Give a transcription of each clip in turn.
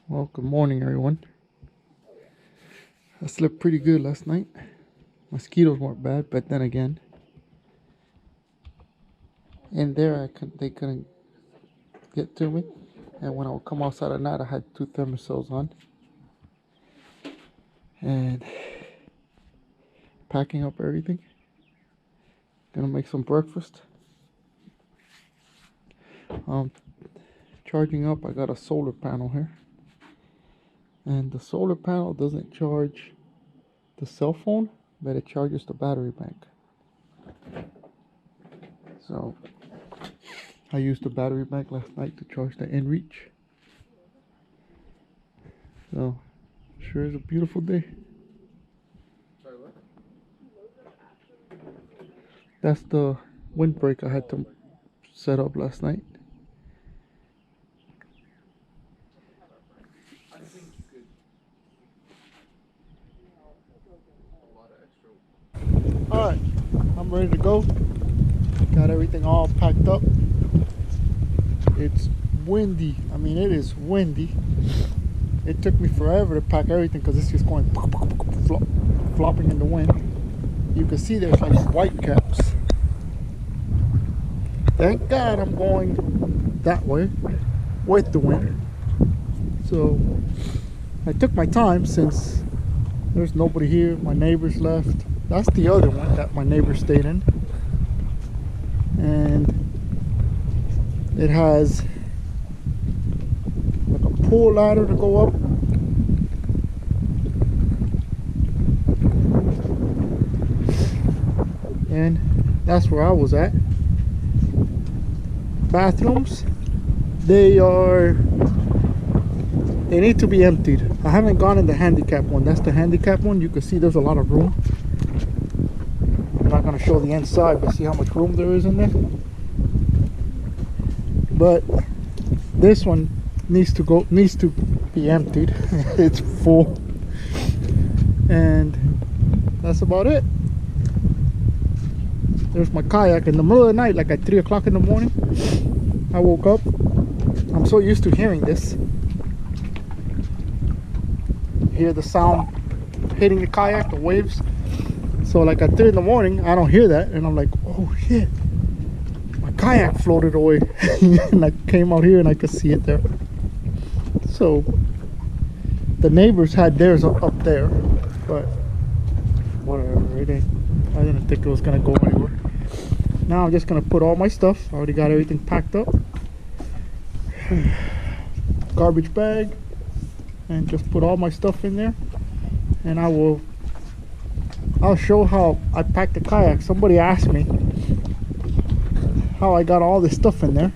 Well, good morning, everyone. I slept pretty good last night. Mosquitoes weren't bad, but then again, in there they couldn't get to me. And when I would come outside at night, I had two thermosols on and packing up everything. Gonna make some breakfast. Um, Charging up. I got a solar panel here, and the solar panel doesn't charge the cell phone, but it charges the battery bank. So I used the battery bank last night to charge the inReach. So sure is a beautiful day. That's the windbreak I had to set up last night. Alright, I'm ready to go. Got everything all packed up. It's windy. I mean, it is windy. It took me forever to pack everything because it's just going flopping in the wind. You can see there's like white caps. Thank God I'm going that way with the wind. So I took my time since there's nobody here. My neighbors left. That's the other one that my neighbor stayed in. And it has like a pull ladder to go up. And that's where I was at. Bathrooms, they need to be emptied. I haven't gone in the handicap one. That's the handicap one. You can see there's a lot of room. I'm not going to show the inside, but see how much room there is in there. But this one needs to be emptied. It's full. And that's about it. There's my kayak. In the middle of the night, like at 3 o'clock in the morning, I woke up. I'm so used to hearing this. Hear the sound hitting the kayak, the waves. So like at 3 in the morning, I don't hear that, and I'm like, oh shit, my kayak floated away. And I came out here and I could see it there. So the neighbors had theirs up there, but whatever, it ain't. I didn't think it was gonna go anywhere. Now I'm just gonna put all my stuff. I already got everything packed up. Garbage bag, and just put all my stuff in there. And I'll show how I packed the kayak. Somebody asked me how I got all this stuff in there.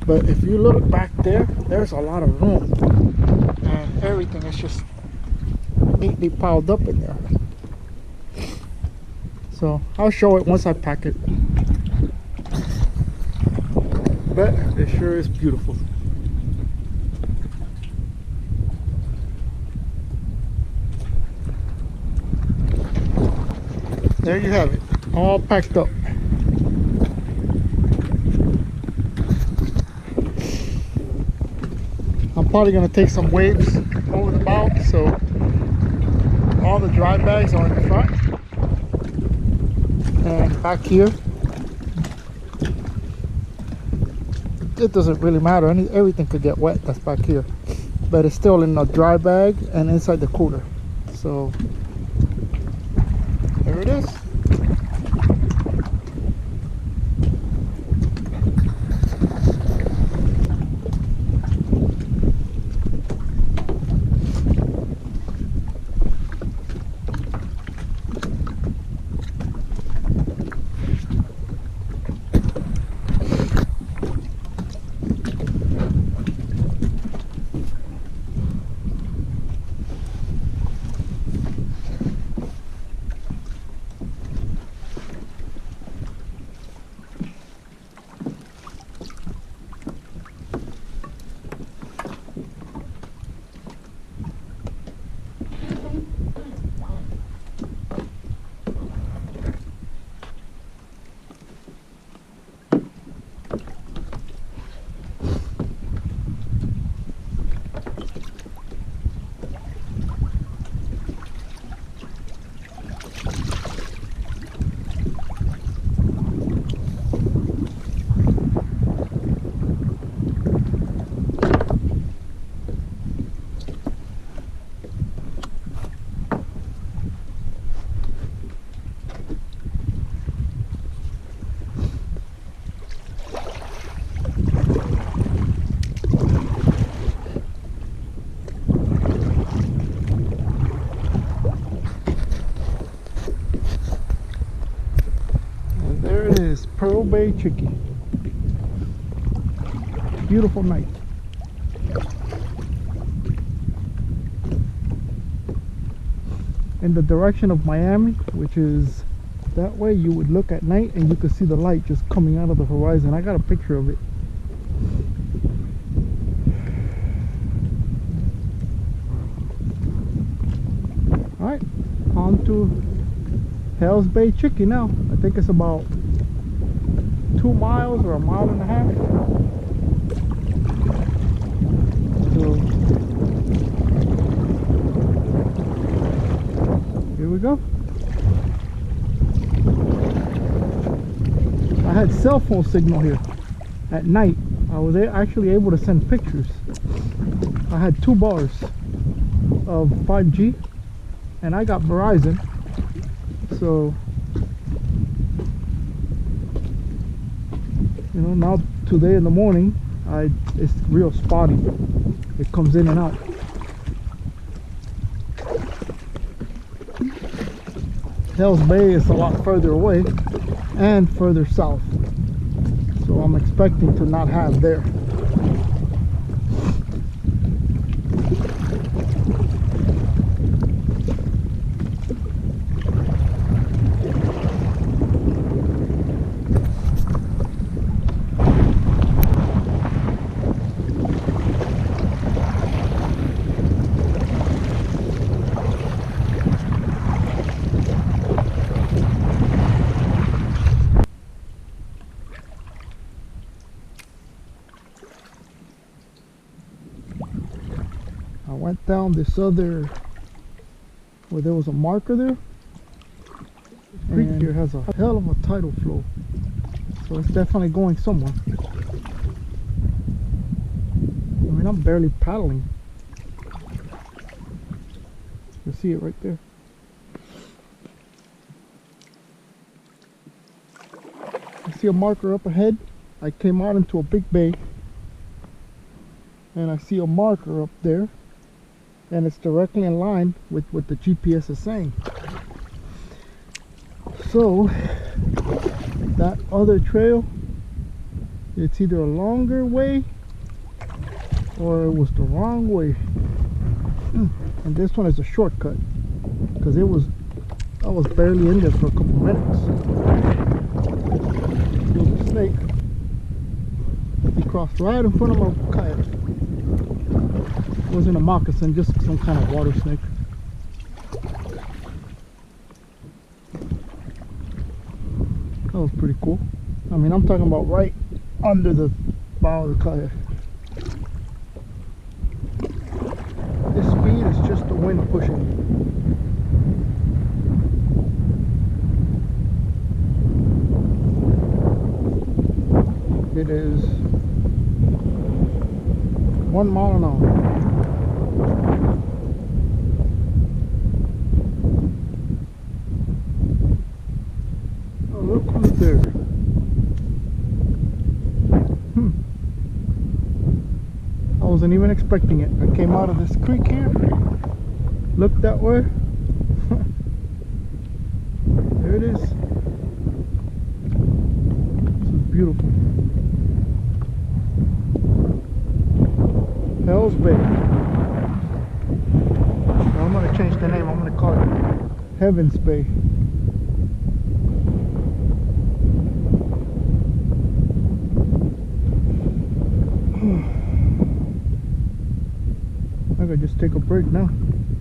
But if you look back there, there's a lot of room. And everything is just neatly piled up in there. So I'll show it once I pack it. But it sure is beautiful. There you have it, all packed up. I'm probably gonna take some waves over the bow, so all the dry bags are in the front. And back here, it doesn't really matter. Everything could get wet that's back here, but it's still in a dry bag and inside the cooler. So there it is. Pearl Bay chickee. Beautiful night. In the direction of Miami, which is that way, you would look at night and you could see the light just coming out of the horizon. I got a picture of it. Alright, on to Hell's Bay Chickee now. I think it's about 2 miles or 1.5 miles. So here we go. I had cell phone signal here at night. I was actually able to send pictures. I had 2 bars of 5G and I got Verizon, so you know, now today in the morning it's real spotty. It comes in and out. Hell's Bay is a lot further away and further south, so I'm expecting to not have there. I went down this other, where there was a marker there. The creek here has a hell of a tidal flow, so it's definitely going somewhere. I mean, I'm barely paddling. You see it right there. I see a marker up ahead. I came out into a big bay and I see a marker up there, and it's directly in line with what the GPS is saying. So that other trail, it's either a longer way or it was the wrong way. And this one is a shortcut, because I was barely in there for a couple minutes. There was a snake. He crossed right in front of my kayak. It wasn't a moccasin, just some kind of water snake. That was pretty cool. I mean, I'm talking about right under the bow of the kayak. This speed is just the wind pushing. It is 1 mile an hour. Oh, look who's there. I wasn't even expecting it. I came out of this creek here, looked that way. There it is. This is beautiful. Hell's Bay. I'm going to change the name. I'm going to call it Heaven's Bay. I could just take a break now.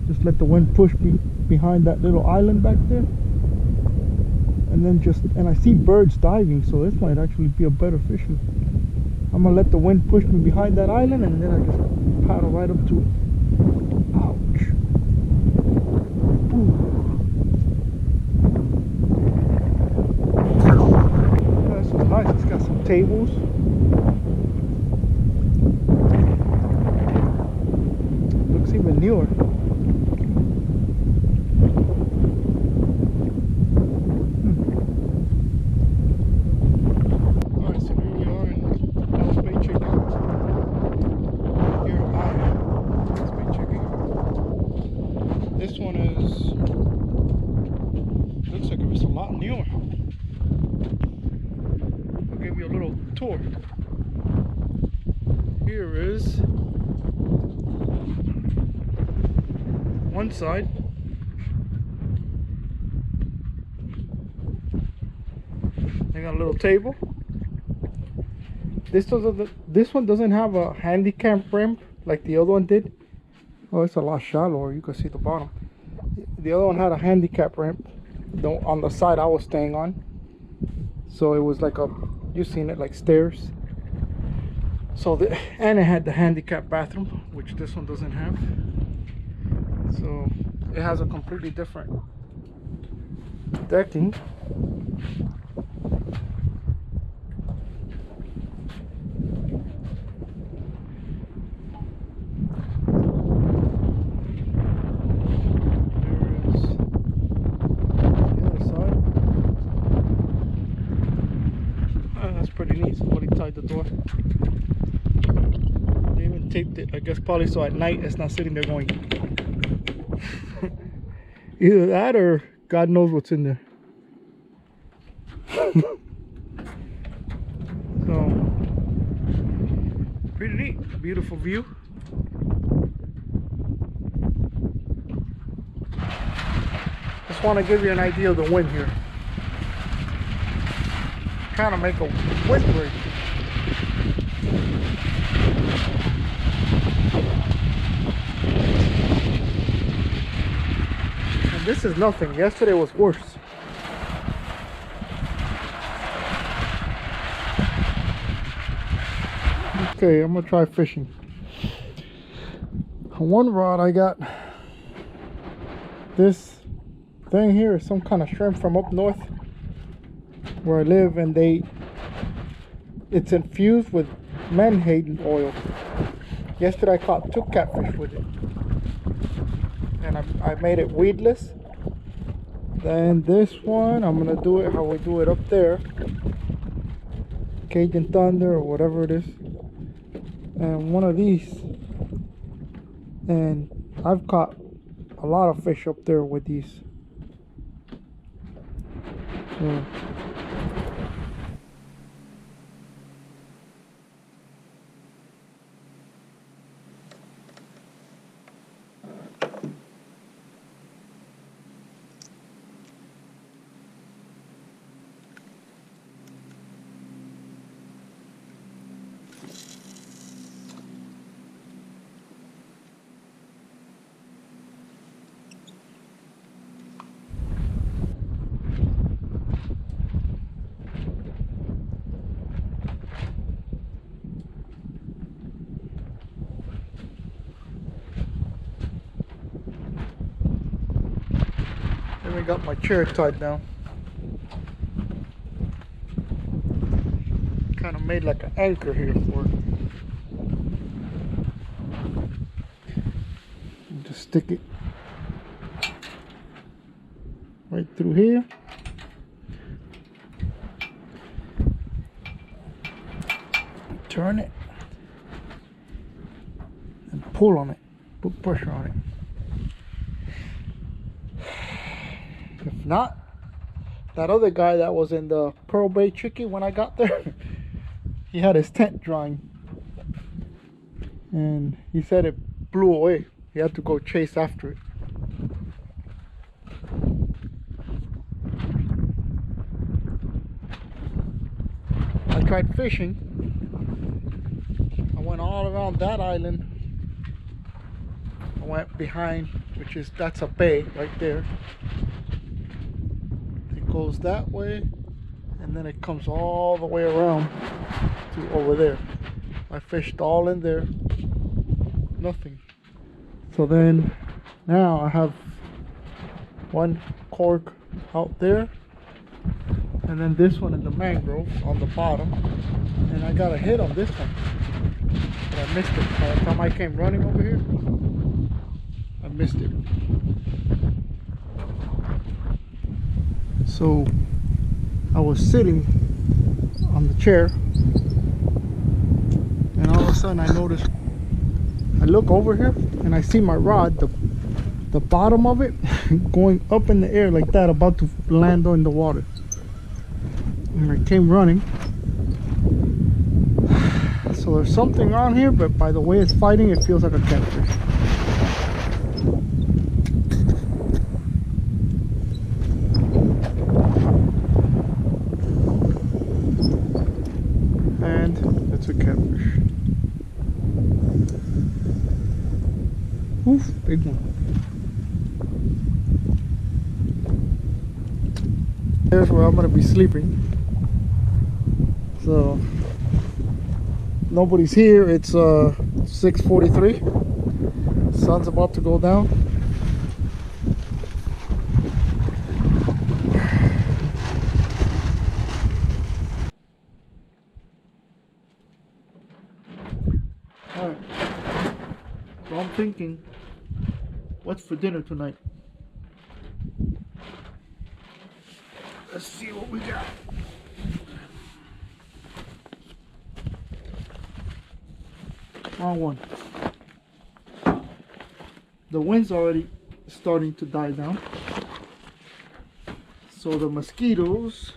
Just let the wind push me behind that little island back there. And then and I see birds diving, so this might actually be a better fishing. I'm gonna let the wind push me behind that island, and then I just paddle right up to it. Ouch. Ooh. This is nice. It's got some tables. Looks even newer. This one looks like it's a lot newer. tour. Here is one side. They got a little table. This one doesn't have a handicap ramp like the other one did. Oh, it's a lot shallower. You can see the bottom. The other one had a handicap ramp on the side I was staying on. So it was like you've seen it, like stairs. So and it had the handicap bathroom, which this one doesn't have. So it has a completely different decking. Pretty neat. Somebody tied the door. They even taped it, I guess probably so at night it's not sitting there going. Either that or God knows what's in there. So pretty neat. Beautiful view. Just want to give you an idea of the wind here. Kind of make a windbreak. And this is nothing. Yesterday was worse. Okay, I'm gonna try fishing. On one rod I got this thing here, some kind of shrimp from up north where I live, and it's infused with menhaden oil. Yesterday I caught 2 catfish with it, and I made it weedless. Then this one I'm gonna do it how we do it up there, Cajun Thunder or whatever it is, and one of these. And I've caught a lot of fish up there with these. So I got my chair tied down. Kind of made like an anchor here for it. And just stick it right through here. Turn it and pull on it. Put pressure on it. If not, that other guy that was in the Pearl Bay Chickee when I got there, he had his tent drying, and he said it blew away. He had to go chase after it. I tried fishing. I went all around that island. I went behind, that's a bay right there. Goes that way, and then it comes all the way around to over there. I fished all in there, nothing. So then now I have one cork out there, and then this one in the mangrove on the bottom, and I got a hit on this one, but I missed it. By the time I came running over here, I missed it. So I was sitting on the chair, and all of a sudden I noticed, I look over here and I see my rod, the bottom of it going up in the air like that, about to land on the water. And I came running, So there's something on here, but by the way it's fighting, it feels like a catfish. And it's a catfish. Oof, big one. Here's where I'm gonna be sleeping. So nobody's here. It's 6:43. Sun's about to go down. All right. So I'm thinking, what's for dinner tonight? Let's see what we got. Wrong one. The wind's already starting to die down, so the mosquitoes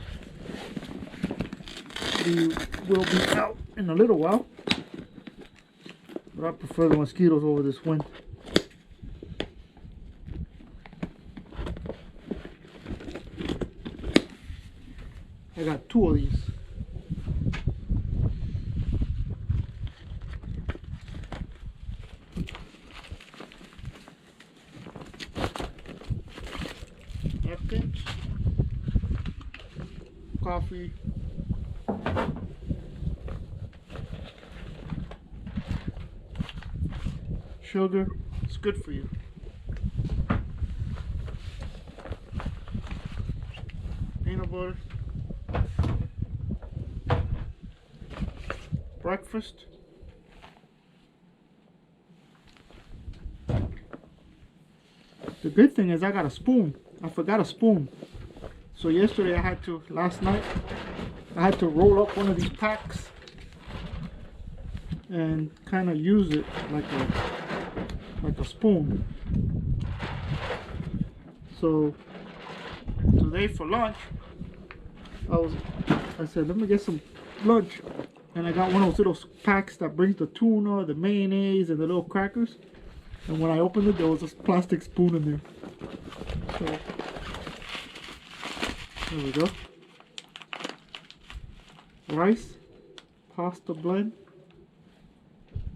will be out in a little while, but I prefer the mosquitoes over this wind. I got 2 of these. Napkins, coffee, sugar. It's good for you. Peanut butter. Breakfast. The good thing is I got a spoon. I forgot a spoon. So yesterday last night, I had to roll up one of these packs and kind of use it like a spoon. So today for lunch, I said, let me get some lunch. And I got one of those little packs that brings the tuna, the mayonnaise, and the little crackers. And when I opened it, there was a plastic spoon in there. So, there we go. Rice, pasta blend,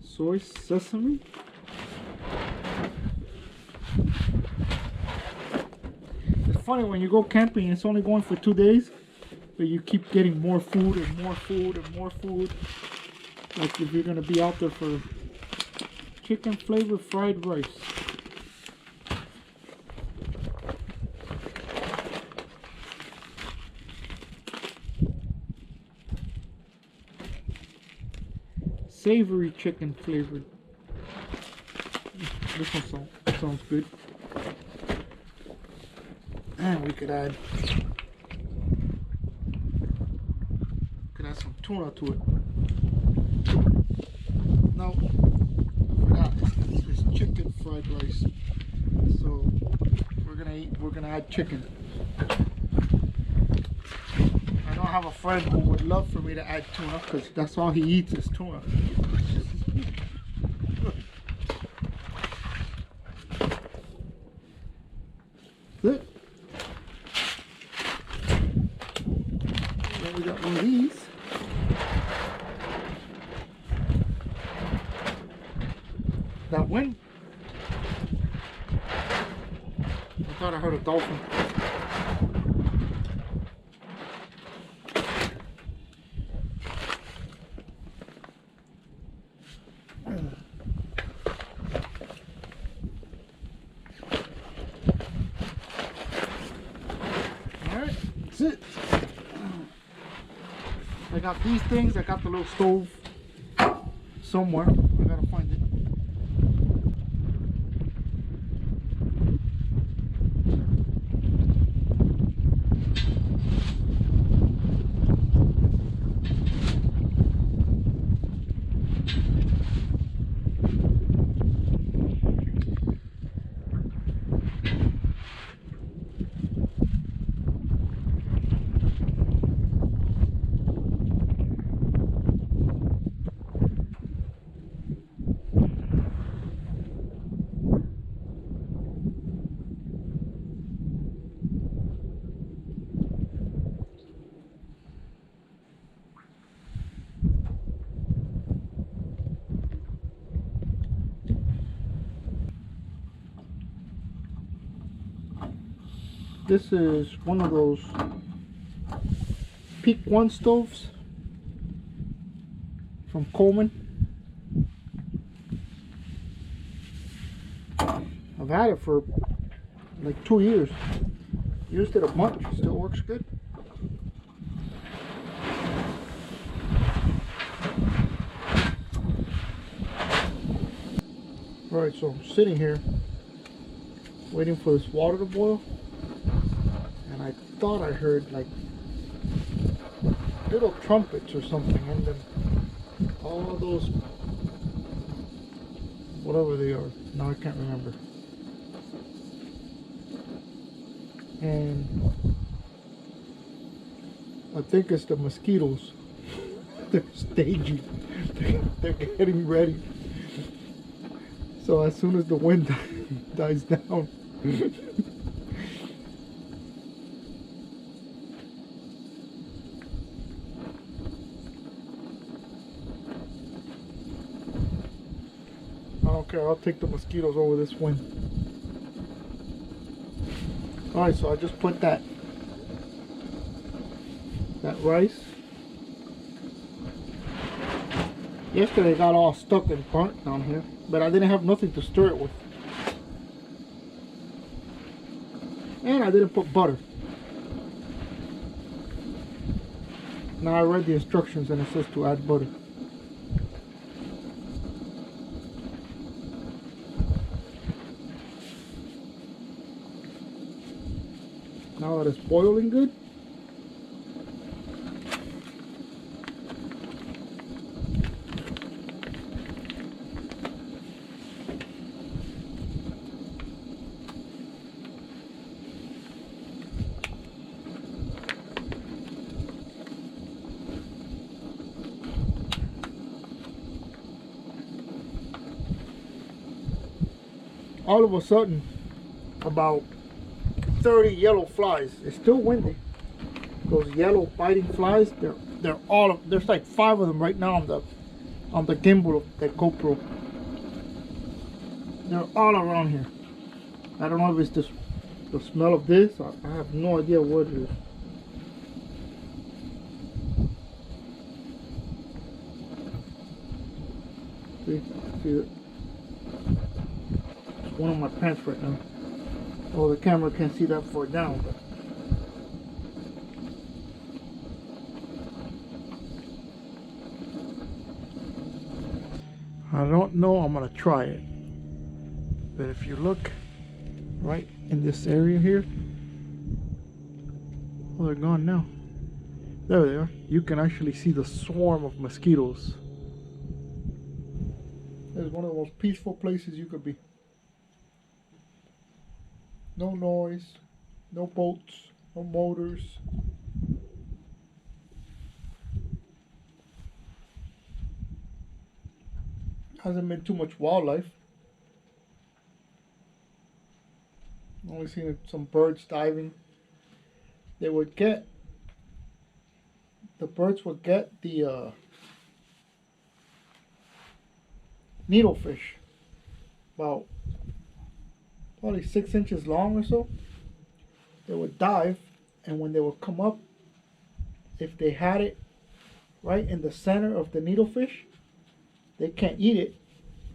soy, sesame. It's funny when you go camping, it's only going for 2 days, but you keep getting more food and more food and more food. Like if you're gonna be out there for chicken flavored fried rice. Savory chicken flavored. This one sounds good. And we could add some tuna to it. No, I forgot. It's chicken fried rice. So we're gonna add chicken. I know I have a friend who would love for me to add tuna because that's all he eats is tuna. That's it. Then we got one of these. That wind. I thought I heard a dolphin. Alright, that's it. I got these things. I got the little stove somewhere. I gotta find it. This is one of those Peak 1 stoves from Coleman. I've had it for like 2 years. Used it a bunch, still works good. Alright, so I'm sitting here waiting for this water to boil, and I thought I heard like little trumpets or something, and then all those, whatever they are, now I can't remember. And I think it's the mosquitoes. They're staging. They're getting ready. So as soon as the wind dies down, I don't care. I'll take the mosquitoes over this wind. Alright, so I just put that rice. Yesterday it got all stuck and burnt down here, but I didn't have nothing to stir it with. And I didn't put butter. Now I read the instructions and it says to add butter. Now that it's boiling good, all of a sudden, about 30 yellow flies. It's still windy. Those yellow biting flies, they're all, there's like 5 of them right now on the gimbal of the GoPro. They're all around here. I don't know if it's just the smell of this. I have no idea what it is. See it? It's one of my pants right now. Oh, the camera can't see that far down, but I don't know. I'm gonna try it. But if you look right in this area here, oh, they're gone now. There they are. You can actually see the swarm of mosquitoes. It's one of the most peaceful places you could be. No noise, no boats, no motors. Hasn't been too much wildlife. Only seen some birds diving. The birds would get the needlefish, about probably 6 inches long or so. They would dive, and when they would come up, if they had it right in the center of the needlefish, they can't eat it,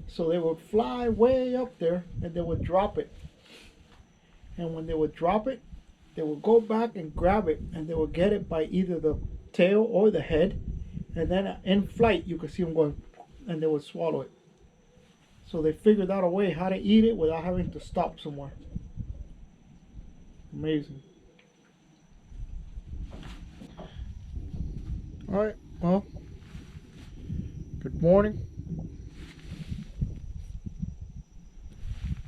so they would fly way up there and they would drop it. And when they would drop it, they would go back and grab it, and they would get it by either the tail or the head, and then in flight you could see them going, and they would swallow it. So they figured out a way how to eat it without having to stop somewhere. Amazing. Alright, well, good morning.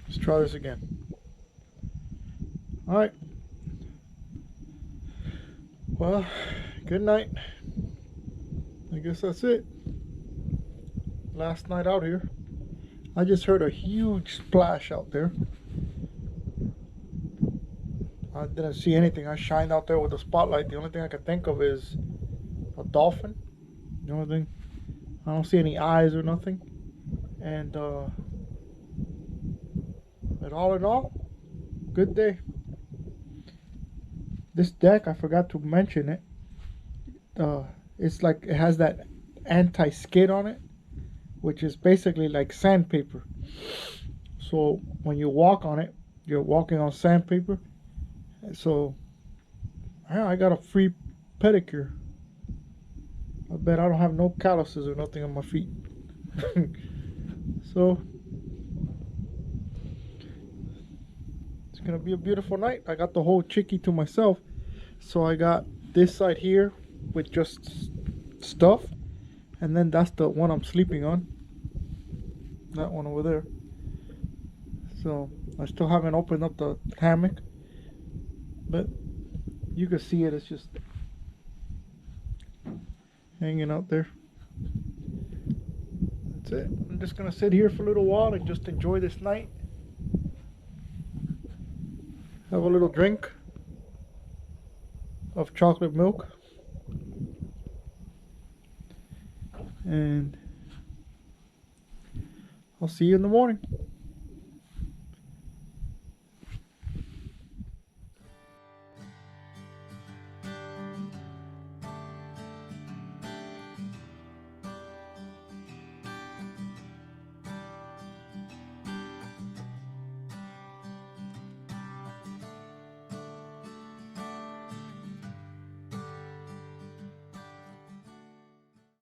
Let's try this again. Alright. Well, good night. I guess that's it. Last night out here. I just heard a huge splash out there. I didn't see anything. I shined out there with the spotlight. The only thing I could think of is a dolphin. The only thing. I don't see any eyes or nothing. And but all in all, good day. This deck, I forgot to mention it. It's like it has that anti-skid on it, which is basically like sandpaper. So when you walk on it, you're walking on sandpaper. So yeah, I got a free pedicure. I bet I don't have no calluses or nothing on my feet. So it's gonna be a beautiful night. I got the whole chickee to myself. So I got this side here with just stuff, and then that's the one I'm sleeping on. That one over there. So I still haven't opened up the hammock, but you can see it. It's just hanging out there. That's it. I'm just gonna sit here for a little while and just enjoy this night. Have a little drink of chocolate milk, and I'll see you in the morning.